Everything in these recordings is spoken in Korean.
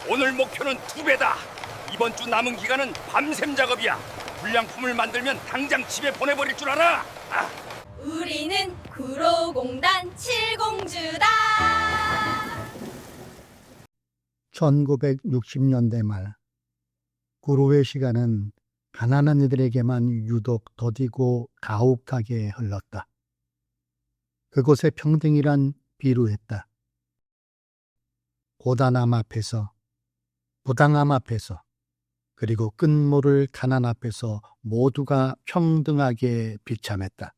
오늘 목표는 2배다. 이번 주 남은 기간은 밤샘 작업이야. 불량품을 만들면 당장 집에 보내버릴 줄 알아. 우리는 구로공단 칠공주다. 1960년대 말 구로의 시간은 가난한 이들에게만 유독 더디고 가혹하게 흘렀다. 그곳의 평등이란 비루했다. 고단함 앞에서, 부당함 앞에서, 그리고 끝모를 가난 앞에서 모두가 평등하게 비참했다.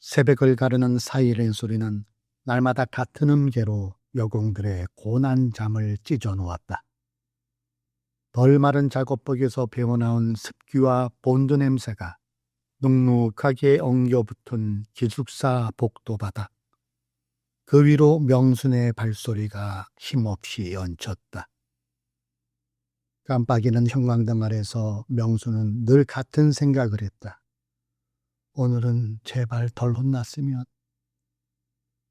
새벽을 가르는 사이렌 소리는 날마다 같은 음계로 여공들의 고난 잠을 찢어놓았다. 덜 마른 작업복에서 배어나온 습기와 본드 냄새가 눅눅하게 엉겨붙은 기숙사 복도바닥. 그 위로 명순의 발소리가 힘없이 얹혔다. 깜빡이는 형광등 아래서 명순은 늘 같은 생각을 했다. 오늘은 제발 덜 혼났으면.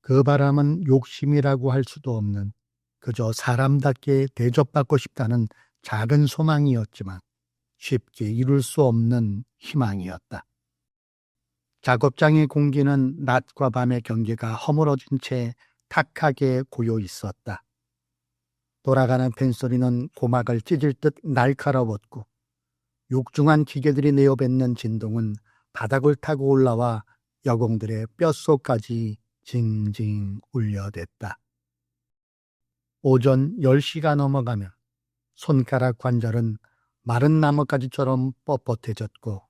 그 바람은 욕심이라고 할 수도 없는 그저 사람답게 대접받고 싶다는 작은 소망이었지만 쉽게 이룰 수 없는 희망이었다. 작업장의 공기는 낮과 밤의 경계가 허물어진 채 탁하게 고요 있었다. 돌아가는 펜소리는 고막을 찢을 듯 날카로웠고 육중한 기계들이 내어뱉는 진동은 바닥을 타고 올라와 여공들의 뼛속까지 징징 울려댔다. 오전 10시가 넘어가면 손가락 관절은 마른 나뭇가지처럼 뻣뻣해졌고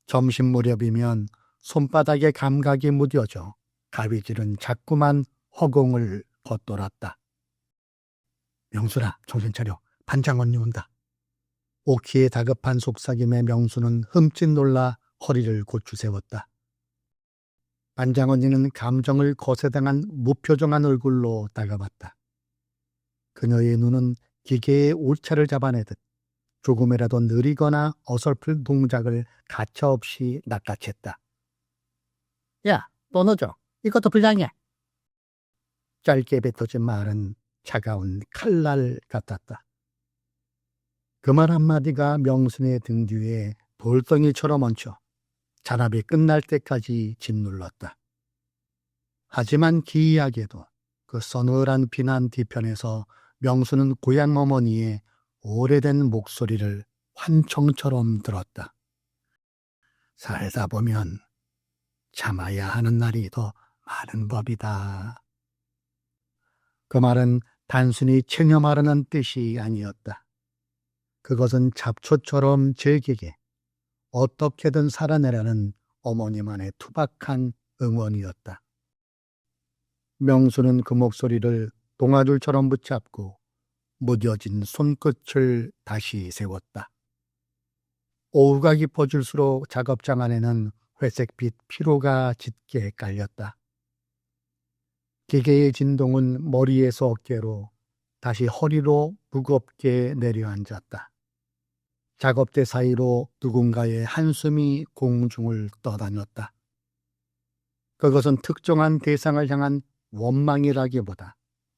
점심 무렵이면 손바닥에 감각이 무뎌져 가위질은 자꾸만 허공을 걷돌았다. 명순아, 정신 차려. 반장 언니 온다. 오키의 다급한 속삭임에 명순은 흠칫 놀라 허리를 고추 세웠다. 반장 언니는 감정을 거세당한 무표정한 얼굴로 다가왔다. 그녀의 눈은 기계의 오차를 잡아내듯 조금이라도 느리거나 어설픈 동작을 가차없이 낚아챘다. 야, 너 늦어. 이것도 불량이야. 짧게 뱉어진 말은 차가운 칼날 같았다. 그 말 한마디가 명순의 등 뒤에 돌덩이처럼 얹혀 잔압이 끝날 때까지 짓눌렀다. 하지만 기이하게도 그 서늘한 비난 뒤편에서 명순은 고향 어머니의 오래된 목소리를 환청처럼 들었다. 살다 보면 참아야 하는 날이 더 많은 법이다. 그 말은 단순히 체념하라는 뜻이 아니었다. 그것은 잡초처럼 질기게 어떻게든 살아내라는 어머니만의 투박한 응원이었다. 명수는 그 목소리를 동아줄처럼 붙잡고 무뎌진 손끝을 다시 세웠다. 오후가 깊어질수록 작업장 안에는 회색빛 피로가 짙게 깔렸다. 기계의 진동은 머리에서 어깨로 다시 허리로 무겁게 내려앉았다. 작업대 사이로 누군가의 한숨이 공중을 떠다녔다. 그것은 특정한 대상을 향한 원망이라기보다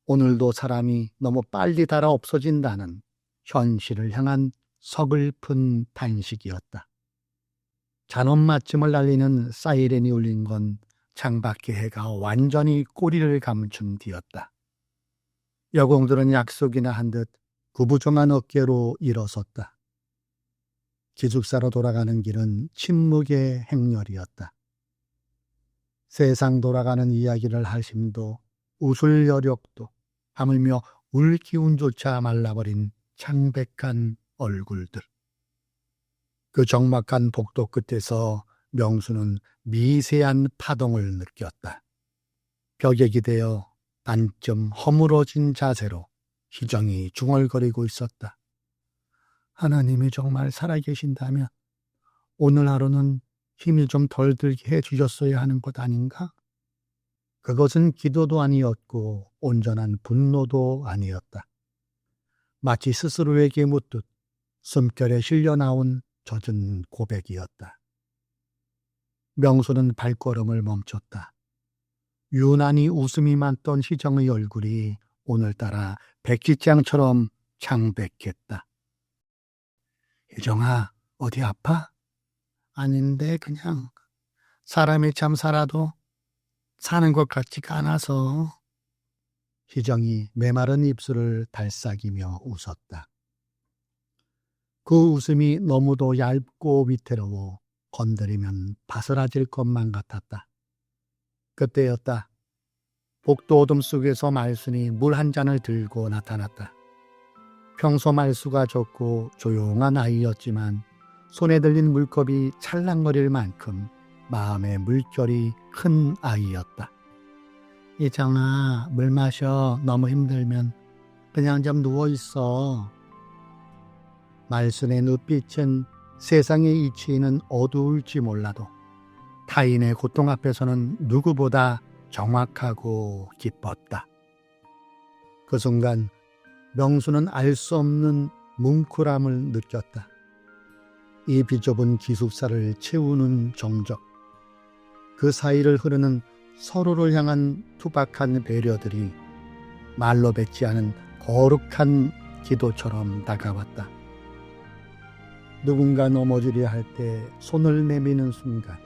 오늘도 사람이 너무 빨리 닳아 없어진다는 현실을 향한 서글픈 탄식이었다. 잔업 마침을 알리는 사이렌이 울린 건 창밖의 해가 완전히 꼬리를 감춘 뒤였다. 여공들은 약속이나 한 듯 구부정한 어깨로 일어섰다. 기숙사로 돌아가는 길은 침묵의 행렬이었다. 세상 돌아가는 이야기를 할 힘도 웃을 여력도 하물며 울 기운조차 말라버린 창백한 얼굴들. 그 적막한 복도 끝에서 명수는 미세한 파동을 느꼈다. 벽에 기대어 반쯤 허물어진 자세로 희정이 중얼거리고 있었다. 하나님이 정말 살아계신다면 오늘 하루는 힘이 좀 덜 들게 해주셨어야 하는 것 아닌가? 그것은 기도도 아니었고 온전한 분노도 아니었다. 마치 스스로에게 묻듯 숨결에 실려 나온 젖은 고백이었다. 명수는 발걸음을 멈췄다. 유난히 웃음이 많던 희정의 얼굴이 오늘따라 백지장처럼 창백했다. 일정아, 어디 아파? 아닌데 그냥 사람이 참 살아도 사는 것 같지가 않아서. 희정이 메마른 입술을 달싹이며 웃었다. 그 웃음이 너무도 얇고 위태로워 건드리면 바스라질 것만 같았다. 그때였다. 복도 어둠 속에서 말순이 물 한 잔을 들고 나타났다. 평소 말수가 적고 조용한 아이였지만 손에 들린 물컵이 찰랑거릴 만큼 마음의 물결이 큰 아이였다. 이정아, 물 마셔. 너무 힘들면 그냥 좀 누워있어. 말순의 눈빛은 세상의 이치는 어두울지 몰라도 타인의 고통 앞에서는 누구보다 정확하고 기뻤다. 그 순간 명수는 알 수 없는 뭉클함을 느꼈다. 이 비좁은 기숙사를 채우는 정적, 그 사이를 흐르는 서로를 향한 투박한 배려들이 말로 뱉지 않은 거룩한 기도처럼 다가왔다. 누군가 넘어지려 할 때 손을 내미는 순간,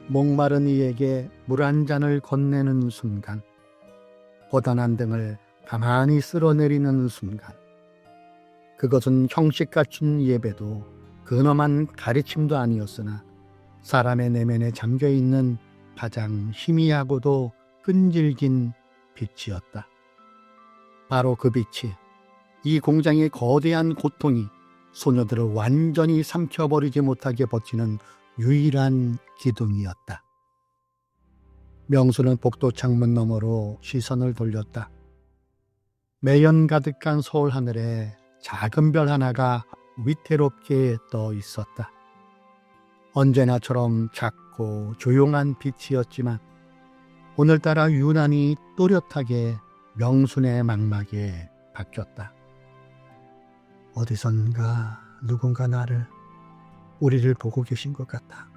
목마른 이에게 물 한 잔을 건네는 순간, 고단한 등을 가만히 쓸어내리는 순간, 그것은 형식 갖춘 예배도 근엄한 가르침도 아니었으나 사람의 내면에 잠겨있는 가장 희미하고도 끈질긴 빛이었다. 바로 그 빛이 이 공장의 거대한 고통이 소녀들을 완전히 삼켜버리지 못하게 버티는 유일한 기둥이었다. 명수는 복도 창문 너머로 시선을 돌렸다. 매연 가득한 서울 하늘에 작은 별 하나가 위태롭게 떠 있었다. 언제나처럼 작고 조용한 빛이었지만 오늘따라 유난히 또렷하게 명순의 망막에 박혔다. 어디선가 누군가 우리를 보고 계신 것 같아.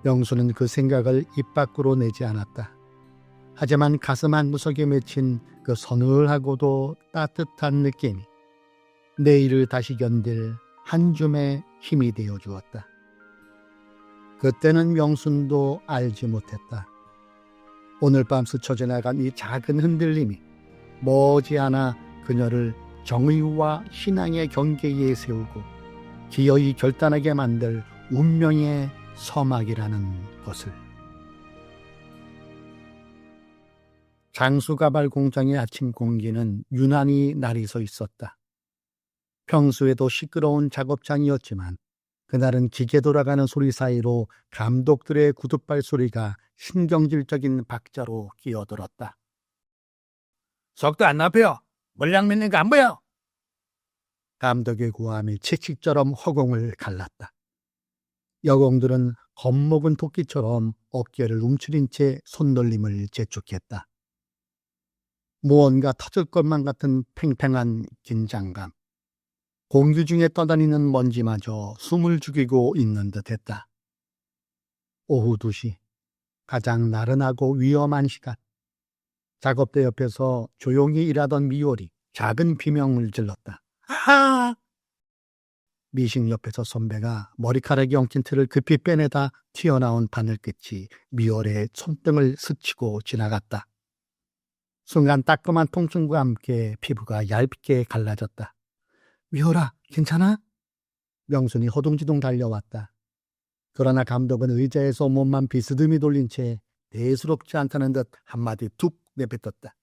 명수는 그 생각을 입 밖으로 내지 않았다. 하지만 가슴 한구석에 맺힌 그 서늘하고도 따뜻한 느낌이 내일을 다시 견딜 한 줌의 힘이 되어 주었다. 그때는 명순도 알지 못했다. 오늘 밤 스쳐 지나간 이 작은 흔들림이 머지않아 그녀를 정의와 신앙의 경계에 세우고 기어이 결단하게 만들 운명의 서막이라는 것을. 장수가발 공장의 아침 공기는 유난히 날이 서 있었다. 평소에도 시끄러운 작업장이었지만 그날은 기계 돌아가는 소리 사이로 감독들의 구둣발 소리가 신경질적인 박자로 끼어들었다. 속도 안 높여! 물량 믿는 거 안 보여! 감독의 고함이 채찍처럼 허공을 갈랐다. 여공들은 겁먹은 토끼처럼 어깨를 움츠린 채 손놀림을 재촉했다. 무언가 터질 것만 같은 팽팽한 긴장감. 공기 중에 떠다니는 먼지마저 숨을 죽이고 있는 듯했다. 오후 2시, 가장 나른하고 위험한 시간. 작업대 옆에서 조용히 일하던 미월이 작은 비명을 질렀다. 아! 미식 옆에서 선배가 머리카락이 엉킨 틀을 급히 빼내다 튀어나온 바늘끝이 미월의 손등을 스치고 지나갔다. 순간 따끔한 통증과 함께 피부가 얇게 갈라졌다. 미호라, 괜찮아? 명순이 허둥지둥 달려왔다. 그러나 감독은 의자에서 몸만 비스듬히 돌린 채 대수롭지 않다는 듯 한마디 툭 내뱉었다.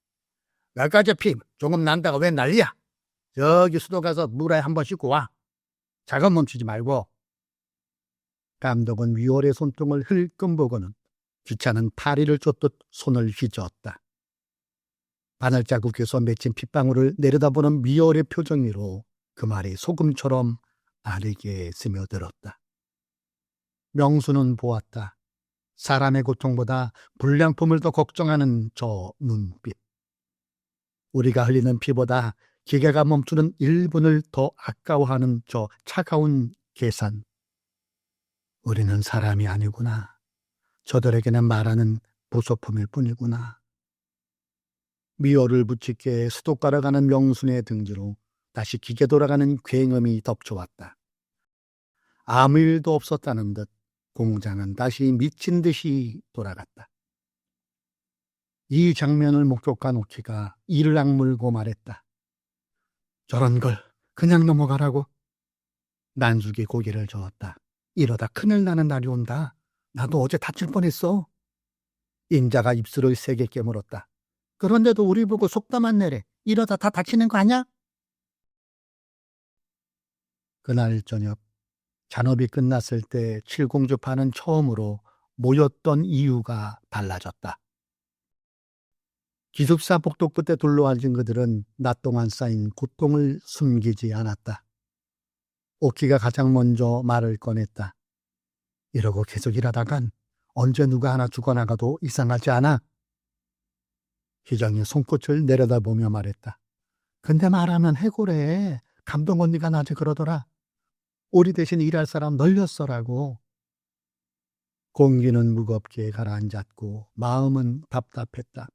나까지 피 조금 난다가 왜 난리야? 저기 수도 가서 물에 한번 씻고 와. 작업 멈추지 말고. 감독은 위월의 손등을 흘끔 보고는 귀찮은 파리를 쫓듯 손을 휘저었다. 바늘 자국에서 맺힌 핏방울을 내려다보는 미월의 표정 위로 그 말이 소금처럼 아르게 스며들었다. 명수는 보았다. 사람의 고통보다 불량품을 더 걱정하는 저 눈빛. 우리가 흘리는 피보다 기계가 멈추는 1분을 더 아까워하는 저 차가운 계산. 우리는 사람이 아니구나. 저들에게는 말하는 부속품일 뿐이구나. 미어를 붙이게 수도가로 가는 명순의 등지로 다시 기계 돌아가는 굉음이 덮쳐왔다. 아무 일도 없었다는 듯 공장은 다시 미친 듯이 돌아갔다. 이 장면을 목격한 오키가 이를 악물고 말했다. 저런 걸 그냥 넘어가라고. 난숙이 고개를 저었다. 이러다 큰일 나는 날이 온다. 나도 어제 다칠 뻔했어. 인자가 입술을 세게 깨물었다. 그런데도 우리 보고 속담만 내래. 이러다 다 다치는 거 아니야? 그날 저녁 잔업이 끝났을 때 칠공주파는 처음으로 모였던 이유가 달라졌다. 기숙사 복도 끝에 둘러앉은 그들은 낮 동안 쌓인 고통을 숨기지 않았다. 오키가 가장 먼저 말을 꺼냈다. 이러고 계속 일하다간 언제 누가 하나 죽어나가도 이상하지 않아? 희정이 손끝을 내려다보며 말했다. 근데 말하면 해고래. 감독 언니가 낮에 그러더라. 우리 대신 일할 사람 널렸어라고. 공기는 무겁게 가라앉았고 마음은 답답했다.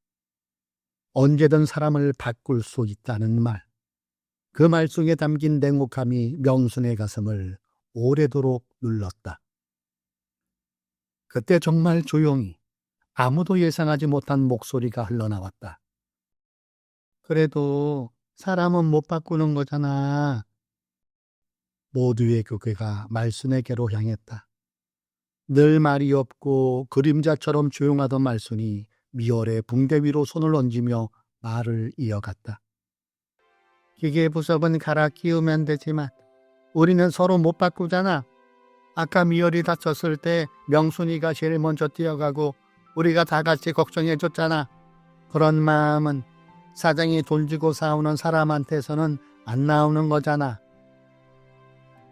언제든 사람을 바꿀 수 있다는 말. 그 말 속에 담긴 냉혹함이 명순의 가슴을 오래도록 눌렀다. 그때 정말 조용히 아무도 예상하지 못한 목소리가 흘러나왔다. 그래도 사람은 못 바꾸는 거잖아. 모두의 고개가 말순에게로 향했다. 늘 말이 없고 그림자처럼 조용하던 말순이 미월의 붕대 위로 손을 얹으며 말을 이어갔다. 기계 부속은 갈아 끼우면 되지만 우리는 서로 못 바꾸잖아. 아까 미열이 다쳤을 때 명순이가 제일 먼저 뛰어가고 우리가 다 같이 걱정해줬잖아. 그런 마음은 사장이 돈 주고 사오는 사람한테서는 안 나오는 거잖아.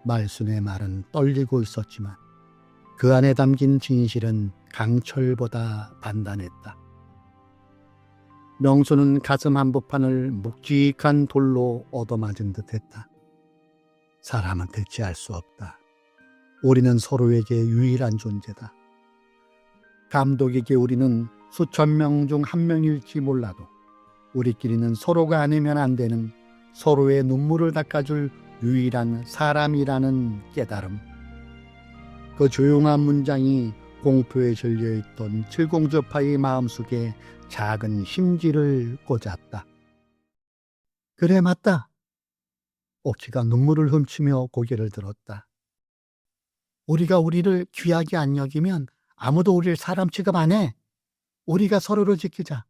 말순의 말은 떨리고 있었지만 그 안에 담긴 진실은 강철보다 단단했다. 명수는 가슴 한복판을 묵직한 돌로 얻어맞은 듯했다. 사람은 대체할 수 없다. 우리는 서로에게 유일한 존재다. 감독에게 우리는 수천 명 중 한 명일지 몰라도 우리끼리는 서로가 아니면 안 되는 서로의 눈물을 닦아줄 유일한 사람이라는 깨달음. 그 조용한 문장이 공포에 질려있던 칠공주파의 마음속에 작은 심지를 꽂았다. 그래, 맞다. 옥치가 눈물을 훔치며 고개를 들었다. 우리가 우리를 귀하게 안 여기면 아무도 우리를 사람 취급 안 해. 우리가 서로를 지키자.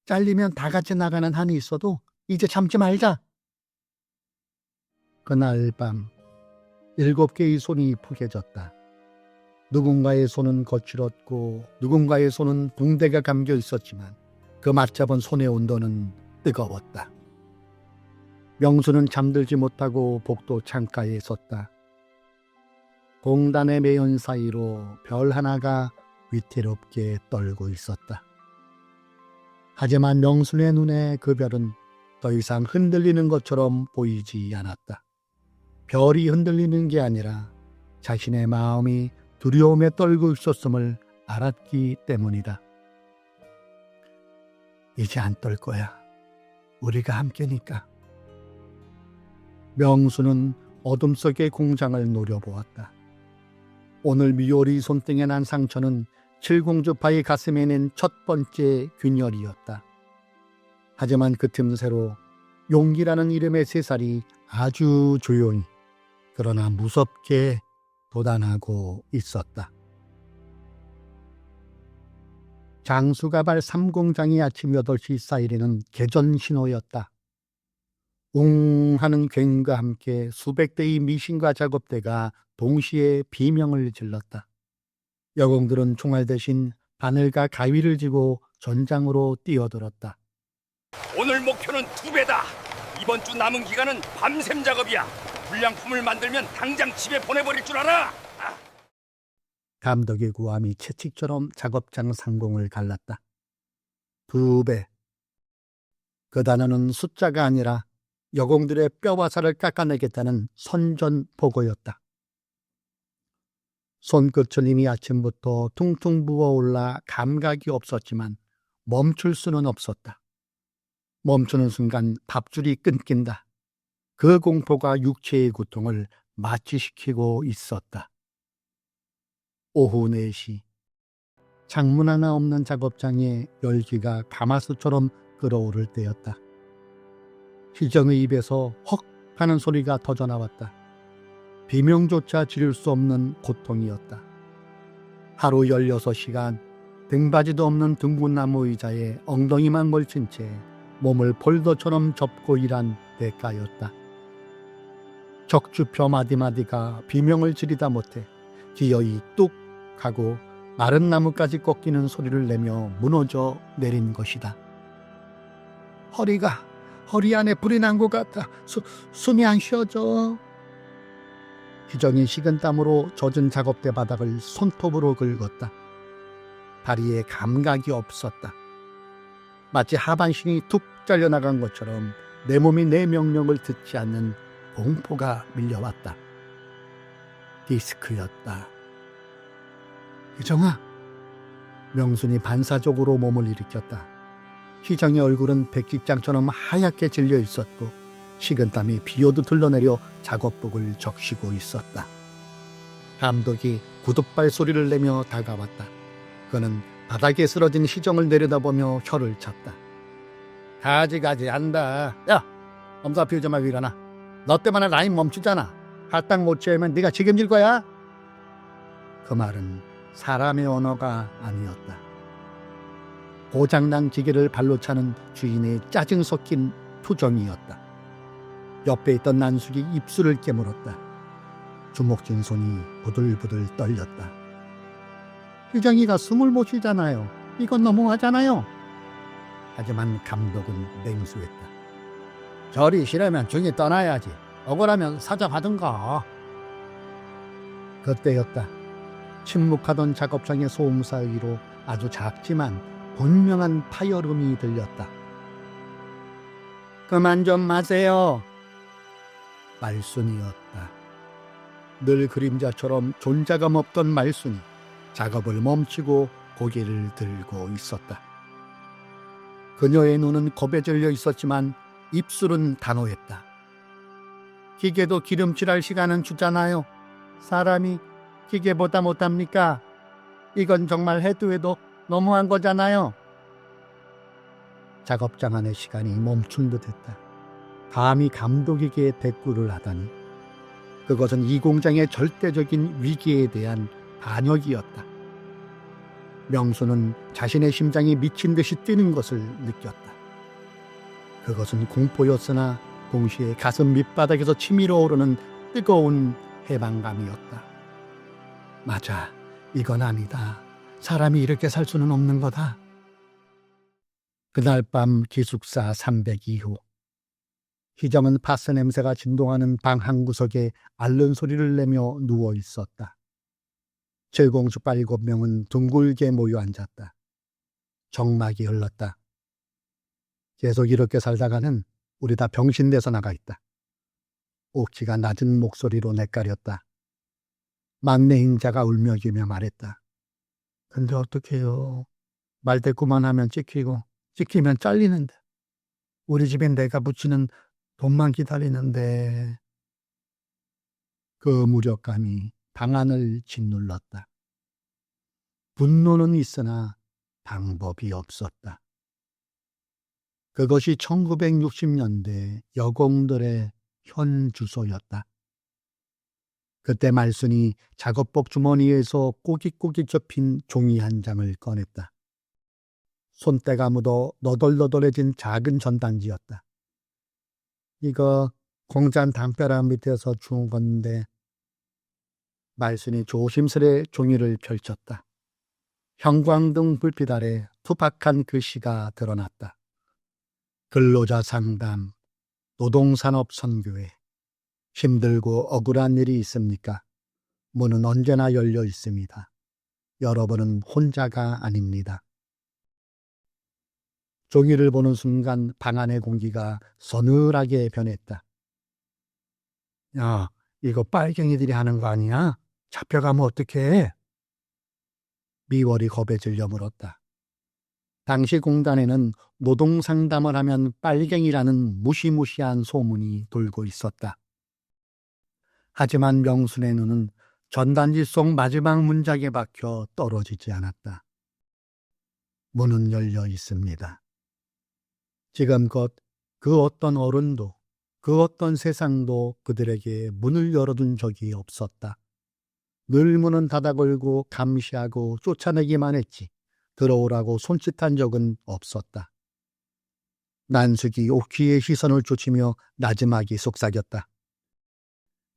잘리면 다 같이 나가는 한이 있어도 이제 참지 말자. 그날 밤 7개의 손이 푸개졌다. 누군가의 손은 거칠었고 누군가의 손은 붕대가 감겨 있었지만 그 맞잡은 손의 온도는 뜨거웠다. 명수는 잠들지 못하고 복도 창가에 섰다. 공단의 매연 사이로 별 하나가 위태롭게 떨고 있었다. 하지만 명순의 눈에 그 별은 더 이상 흔들리는 것처럼 보이지 않았다. 별이 흔들리는 게 아니라 자신의 마음이 두려움에 떨고 있었음을 알았기 때문이다. 이제 안 떨 거야. 우리가 함께니까. 명수는 어둠 속의 공장을 노려보았다. 오늘 미오리 손등에 난 상처는 칠공주파의 가슴에 낸 첫 번째 균열이었다. 하지만 그 틈새로 용기라는 이름의 새살이 아주 조용히 그러나 무섭게 돋아나고 있었다. 장수가발 3공장이 아침 8시 사이리는 개전 신호였다. 웅 하는 굉과 함께 수백 대의 미신과 작업대가 동시에 비명을 질렀다. 여공들은 총알 대신 바늘과 가위를 쥐고 전장으로 뛰어들었다. 오늘 목표는 2배다. 이번 주 남은 기간은 밤샘 작업이야. 불량품을 만들면 당장 집에 보내버릴 줄 알아. 감독의 고함이 채찍처럼 작업장 상공을 갈랐다. 2배. 그 단어는 숫자가 아니라 여공들의 뼈와 살을 깎아내겠다는 선전포고였다. 손끝은 이미 아침부터 퉁퉁 부어올라 감각이 없었지만 멈출 수는 없었다. 멈추는 순간 밥줄이 끊긴다. 그 공포가 육체의 고통을 마취시키고 있었다. 오후 4시. 창문 하나 없는 작업장에 열기가 가마솥처럼 끓어오를 때였다. 희정의 입에서 헉 하는 소리가 터져나왔다. 비명조차 지를 수 없는 고통이었다. 하루 16시간 등받이도 없는 둥근 나무 의자에 엉덩이만 걸친 채 몸을 폴더처럼 접고 일한 대가였다. 적주표 마디마디가 비명을 지르다 못해 기어이 뚝 하고 마른 나무까지 꺾이는 소리를 내며 무너져 내린 것이다. 허리 안에 불이 난 것 같아. 숨이 안 쉬어져. 희정이 식은땀으로 젖은 작업대 바닥을 손톱으로 긁었다. 다리에 감각이 없었다. 마치 하반신이 툭 잘려나간 것처럼 내 몸이 내 명령을 듣지 않는 공포가 밀려왔다. 디스크였다. 희정아. 명순이 반사적으로 몸을 일으켰다. 희정의 얼굴은 백직장처럼 하얗게 질려 있었고 식은땀이 비오듯 흘러내려 작업복을 적시고 있었다. 감독이 구둣발 소리를 내며 다가왔다. 그는 바닥에 쓰러진 희정을 내려다보며 혀를 찼다. 가지 안다. 야, 엄사 피우지 말고 일어나. 너 때문에 라인 멈추잖아. 할당 못 채우면 네가 책임질 거야. 그 말은 사람의 언어가 아니었다. 고장난 기계를 발로 차는 주인의 짜증 섞인 표정이었다. 옆에 있던 난숙이 입술을 깨물었다. 주먹진 손이 부들부들 떨렸다. 희정이가 숨을 못 쉬잖아요. 이건 너무하잖아요. 하지만 감독은 냉수했다. 저리 싫으면 중이 떠나야지. 억울하면 사죄하든가. 그때였다. 침묵하던 작업장의 소음 사이로 아주 작지만 분명한 파열음이 들렸다. 그만 좀 마세요. 말순이었다. 늘 그림자처럼 존재감 없던 말순이 작업을 멈추고 고개를 들고 있었다. 그녀의 눈은 겁에 질려 있었지만 입술은 단호했다. 기계도 기름칠할 시간은 주잖아요. 사람이 기계보다 못합니까? 이건 정말 해도 너무한 거잖아요. 작업장 안의 시간이 멈춘 듯했다. 감히 감독에게 대꾸를 하다니. 그것은 이 공장의 절대적인 위기에 대한 반역이었다. 명수는 자신의 심장이 미친 듯이 뛰는 것을 느꼈다. 그것은 공포였으나 동시에 가슴 밑바닥에서 치밀어 오르는 뜨거운 해방감이었다. 맞아, 이건 아니다. 사람이 이렇게 살 수는 없는 거다. 그날 밤 기숙사 302호. 희정은 파스 냄새가 진동하는 방 한 구석에 앓는 소리를 내며 누워 있었다. 칠공주빠 7명은 둥글게 모여 앉았다. 정막이 흘렀다. 계속 이렇게 살다가는 우리 다 병신돼서 나가 있다. 옥지가 낮은 목소리로 내까렸다. 막내 인자가 울며기며 말했다. 근데 어떡해요. 말대꾸만 하면 찍히고 찍히면 잘리는데. 우리 집엔 내가 붙이는 돈만 기다리는데. 그 무력감이 방안을 짓눌렀다. 분노는 있으나 방법이 없었다. 그것이 1960년대 여공들의 현 주소였다. 그때 말순이 작업복 주머니에서 꼬깃꼬깃 접힌 종이 한 장을 꺼냈다. 손때가 묻어 너덜너덜해진 작은 전단지였다. 이거 공장 담벼락 밑에서 주운 건데. 말순이 조심스레 종이를 펼쳤다. 형광등 불빛 아래 투박한 글씨가 드러났다. 근로자 상담, 노동산업 선교회. 힘들고 억울한 일이 있습니까? 문은 언제나 열려 있습니다. 여러분은 혼자가 아닙니다. 종이를 보는 순간 방 안의 공기가 서늘하게 변했다. 야, 이거 빨갱이들이 하는 거 아니야? 잡혀가면 어떡해? 미월이 겁에 질려 물었다. 당시 공단에는 노동상담을 하면 빨갱이라는 무시무시한 소문이 돌고 있었다. 하지만 명순의 눈은 전단지 속 마지막 문짝에 박혀 떨어지지 않았다. 문은 열려 있습니다. 지금껏 그 어떤 어른도 그 어떤 세상도 그들에게 문을 열어둔 적이 없었다. 늘 문은 닫아 걸고 감시하고 쫓아내기만 했지 들어오라고 손짓한 적은 없었다. 난숙이 오키의 시선을 쫓으며 나지막이 속삭였다.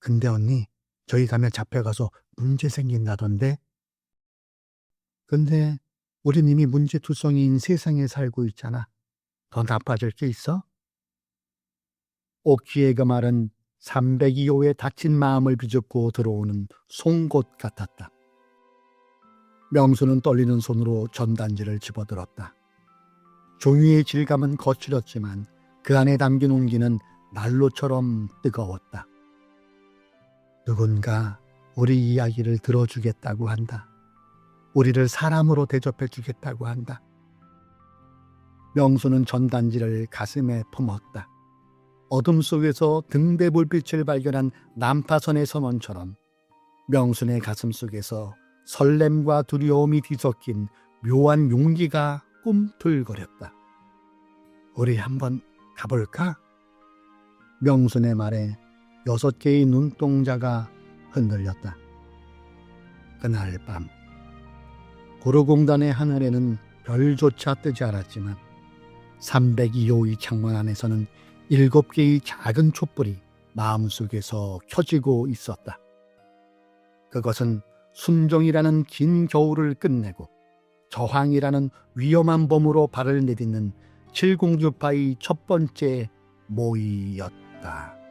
근데 언니, 저희 가면 잡혀가서 문제 생긴다던데? 근데 우린 이미 문제투성이인 세상에 살고 있잖아. 더 나빠질 게 있어? 오키의 그 말은 302호의 다친 마음을 비집고 들어오는 송곳 같았다. 명수는 떨리는 손으로 전단지를 집어들었다. 종이의 질감은 거칠었지만 그 안에 담긴 온기는 난로처럼 뜨거웠다. 누군가 우리 이야기를 들어주겠다고 한다. 우리를 사람으로 대접해 주겠다고 한다. 명수는 전단지를 가슴에 품었다. 어둠 속에서 등대 불빛을 발견한 난파선의 선원처럼 명순의 가슴 속에서 설렘과 두려움이 뒤섞인 묘한 용기가 꿈틀거렸다. 우리 한번 가볼까? 명순의 말에 6개의 눈동자가 흔들렸다. 그날 밤 구로공단의 하늘에는 별조차 뜨지 않았지만 302호의 창문 안에서는 7개의 작은 촛불이 마음속에서 켜지고 있었다. 그것은 순종이라는 긴 겨울을 끝내고 저항이라는 위험한 범으로 발을 내딛는 칠공주파의 첫 번째 모의였다.